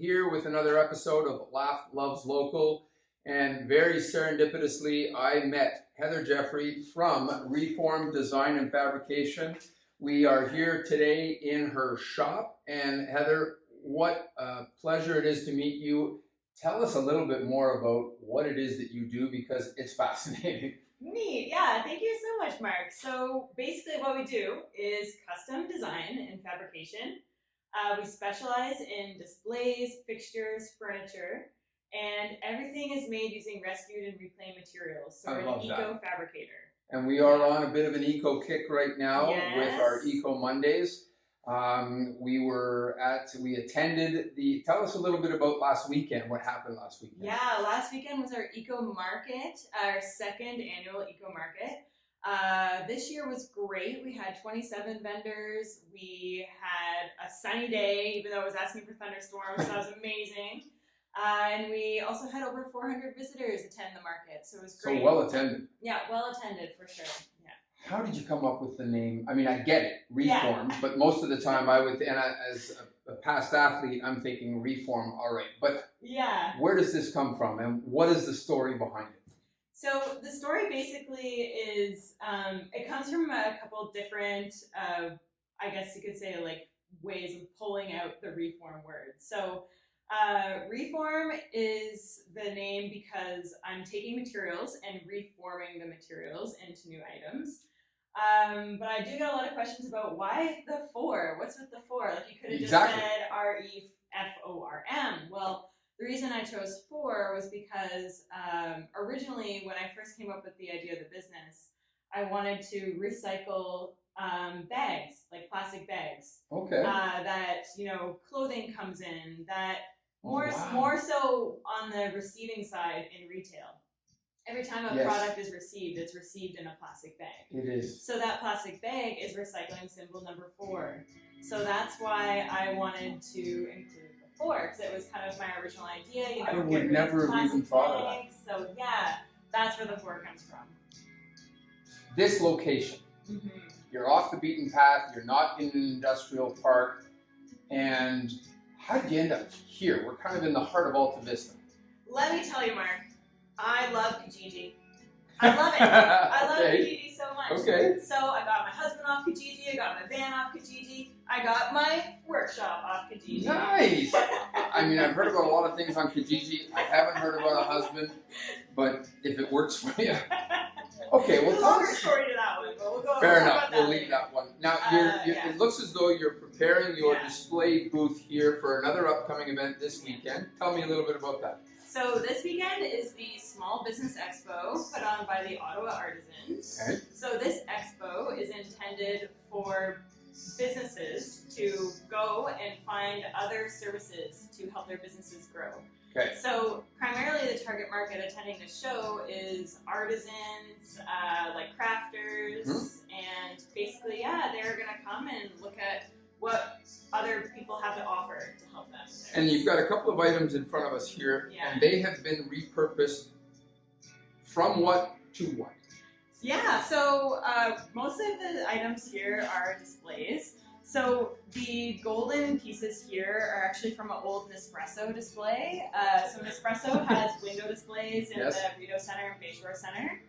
here with another episode of Laugh Loves Local, and very serendipitously I met Heather Jeffrey from RE4M Design and Fabrication. We are here today in her shop, and Heather, what a pleasure it is to meet you. Tell us a little bit more about what it is that you do, because it's fascinating. Neat, yeah, thank you so much, Mark. So basically what we do is custom design and fabrication. We specialize in displays, fixtures, furniture, and everything is made using rescued and reclaimed materials. So we're an eco-fabricator. And we are on a bit of an eco kick right now with our Yes. Eco Mondays. We attended tell us a little bit about last weekend, what happened last weekend. Yeah, last weekend was our Eco Market, our second annual Eco Market. This year was great. We had 27 vendors. We had a sunny day, even though I was asking for thunderstorms, so that was amazing. And we also had over 400 visitors attend the market, so it was great. So well attended. Yeah, well attended for sure. Yeah. How did you come up with the name? I mean, I get it, RE4M, but most of the time as a past athlete, I'm thinking RE4M, all right. But Yeah. where does this come from, and what is the story behind it? So the story basically is, it comes from a couple different, I guess you could say, like, ways of pulling out the RE4M word. So RE4M is the name because I'm taking materials and reforming the materials into new items. But I do get a lot of questions about why the 4? What's with the 4? Like, you could have just said RE4M. Well, the reason I chose 4 was because originally when I first came up with the idea of the business, I wanted to recycle bags, like plastic bags. Okay. That, clothing comes in, that more so on the receiving side in retail. Every time a product is received, it's received in a plastic bag. It is. So that plastic bag is recycling symbol number 4. So that's why I wanted to include the 4, because it was kind of my original idea. I would never have even thought of that. So yeah, that's where the 4 comes from. This location, you're off the beaten path, you're not in an industrial park, and how did you end up here? We're kind of in the heart of Alta Vista. Let me tell you, Mark, I love Kijiji. I love it. I love Kijiji so much. Okay. So I got my husband off Kijiji, I got my van off Kijiji, I got my workshop off Kijiji. Nice! I mean, I've heard about a lot of things on Kijiji. I haven't heard about a husband, but if it works for you. Okay, well, longer story to that one, but we'll go. Fair enough. We'll leave that one. Now, yeah. It looks as though you're preparing your display booth here for another upcoming event this weekend. Tell me a little bit about that. So this weekend is the Small Business Expo put on by the Ottawa Artisans. Okay. So this expo is intended for businesses to go and find other services to help their businesses grow. Okay. So primarily the target market attending the show is artisans, like crafters, and basically, they're going to come and look at what other people have to offer to help them. And you've got a couple of items in front of us here, and they have been repurposed from what to what? Yeah, so most of the items here are displays. So the golden pieces here are actually from an old Nespresso display. So Nespresso has window displays in the Rideau Center and Bayshore Center,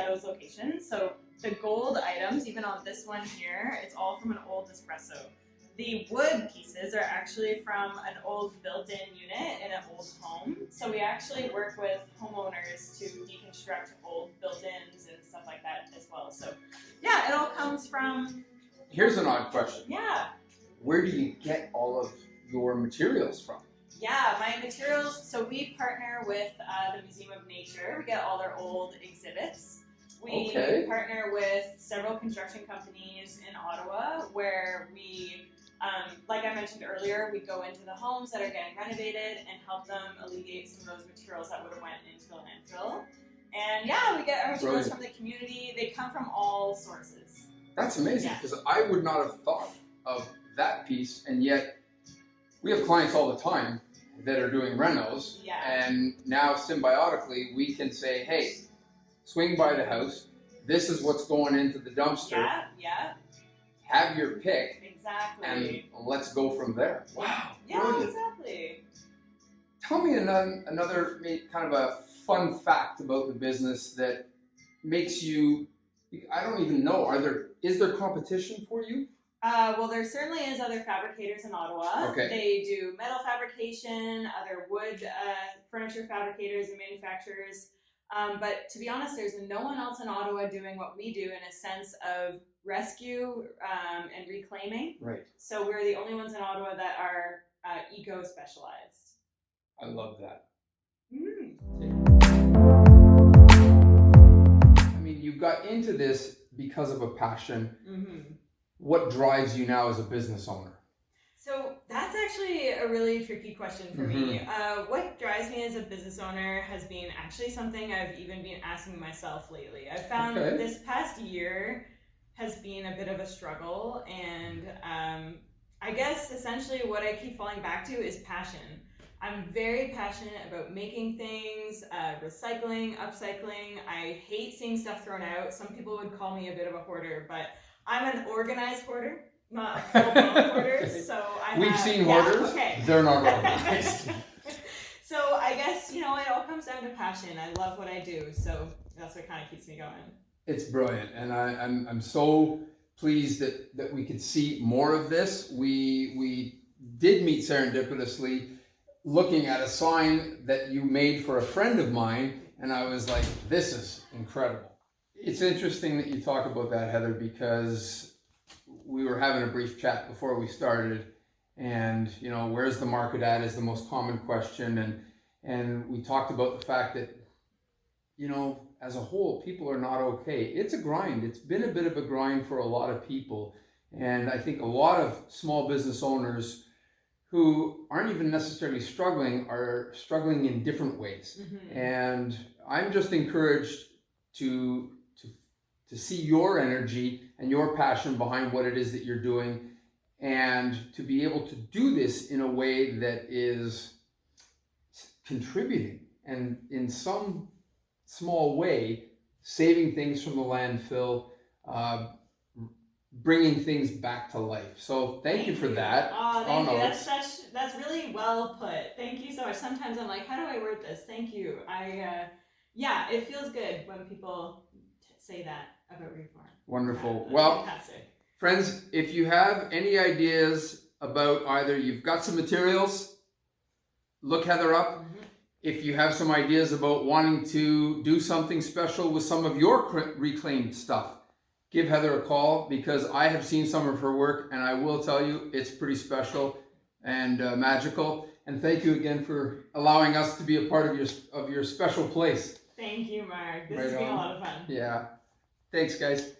those locations. So the gold items, even on this one here, it's all from an old Nespresso. The wood pieces are actually from an old built-in unit in an old home. So we actually work with homeowners to deconstruct old built-ins and stuff like that as well. So yeah, it all comes from... Here's an odd question. Yeah. Where do you get all of your materials from? Yeah, my materials, so we partner with the Museum of Nature. We get all their old exhibits. We partner with several construction companies in Ottawa where we, like I mentioned earlier, we go into the homes that are getting renovated and help them alleviate some of those materials that would have went into the landfill. And yeah, we get our materials from the community. They come from all sources. That's amazing, because I would not have thought of that piece, and yet we have clients all the time that are doing renos, and now symbiotically we can say, hey, swing by the house, this is what's going into the dumpster. have your pick, Exactly. and let's go from there. Wow. Yeah, Brilliant. exactly. Tell me another kind of a fun fact about the business that makes you, I don't even know, is there competition for you? Well, there certainly is other fabricators in Ottawa. Okay. They do metal fabrication, other wood furniture fabricators and manufacturers. But to be honest, there's no one else in Ottawa doing what we do in a sense of rescue and reclaiming. Right. So we're the only ones in Ottawa that are eco-specialized. I love that. I mean, you got into this because of a passion. What drives you now as a business owner? So that's actually a really tricky question for me. What drives me as a business owner has been actually something I've even been asking myself lately. I've found this past year has been a bit of a struggle, and I guess essentially what I keep falling back to is passion. I'm very passionate about making things, recycling, upcycling. I hate seeing stuff thrown out. Some people would call me a bit of a hoarder, but I'm an organized hoarder, not a full-blown hoarder. So We've seen hoarders. Okay. They're not organized. So I guess, it all comes down to passion. I love what I do, so that's what kind of keeps me going. It's brilliant, and I'm so pleased that we could see more of this. We did meet serendipitously looking at a sign that you made for a friend of mine, and I was like, this is incredible. It's interesting that you talk about that, Heather, because we were having a brief chat before we started, and where's the market at is the most common question, and we talked about the fact that as a whole people are not okay. It's a grind. It's been a bit of a grind for a lot of people, and I think a lot of small business owners who aren't even necessarily struggling are struggling in different ways. And I'm just encouraged to see your energy and your passion behind what it is that you're doing, and to be able to do this in a way that is contributing and in some small way saving things from the landfill, bringing things back to life. So thank you for that. Thank you. That's really well put. Thank you so much. Sometimes I'm like, how do I word this? Thank you. It feels good when people say that about RE4M. Wonderful. Fantastic. Friends, if you have any ideas about either you've got some materials, look Heather up. If you have some ideas about wanting to do something special with some of your reclaimed stuff, give Heather a call, because I have seen some of her work, and I will tell you it's pretty special and magical. And thank you again for allowing us to be a part of your special place. Thank you, Mark. This has been a lot of fun. Yeah. Thanks, guys.